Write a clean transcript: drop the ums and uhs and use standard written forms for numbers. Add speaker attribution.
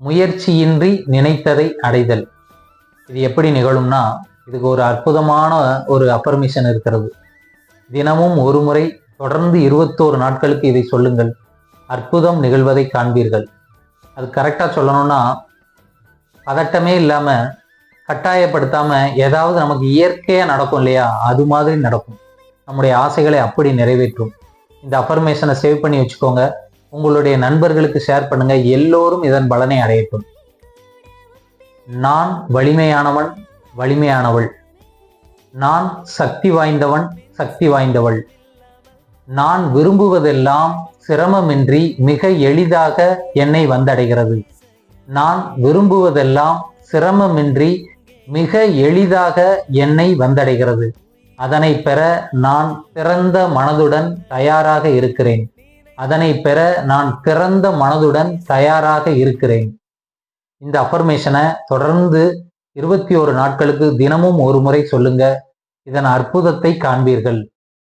Speaker 1: முயற்சியின்றி நினைத்ததை அடைதல். இது எப்படி நிகழும்னா, இதுக்கு ஒரு அற்புதமான ஒரு அஃபர்மேஷன் இருக்கிறது. தினமும் ஒரு முறை தொடர்ந்து 21 நாட்களுக்கு இதை சொல்லுங்கள். அற்புதம் நிகழ்வதை காண்பீர்கள். அது கரெக்டாக சொல்லணும்னா, பதட்டமே இல்லாம, கட்டாயப்படுத்தாம, ஏதாவது நமக்கு இயற்கையா நடக்கும் இல்லையா, அது மாதிரி நடக்கும். நம்முடைய ஆசைகளை அப்படி நிறைவேற்றும். இந்த அஃபர்மேஷனை சேவ் பண்ணி வச்சுக்கோங்க. உங்களுடைய நண்பர்களுக்கு ஷேர் பண்ணுங்க. எல்லோரும் இதன் பலனை அடையட்டும். நான் வலிமையானவன், வலிமையானவள். நான் சக்தி வாய்ந்தவன், சக்தி வாய்ந்தவள். நான் விரும்புவதெல்லாம் சிரமமின்றி மிக எளிதாக என்னை வந்தடைகிறது. நான் விரும்புவதெல்லாம் சிரமமின்றி மிக எளிதாக என்னை வந்தடைகிறது. அதனை பெற நான் திறந்த மனதுடன் தயாராக இருக்கிறேன். அதனை பெற நான் திறந்த மனதுடன் தயாராக இருக்கிறேன். இந்த அஃபர்மேஷனை தொடர்ந்து 21 நாட்களுக்கு தினமும் ஒரு முறை சொல்லுங்க. இதன் அற்புதத்தை காண்பீர்கள்.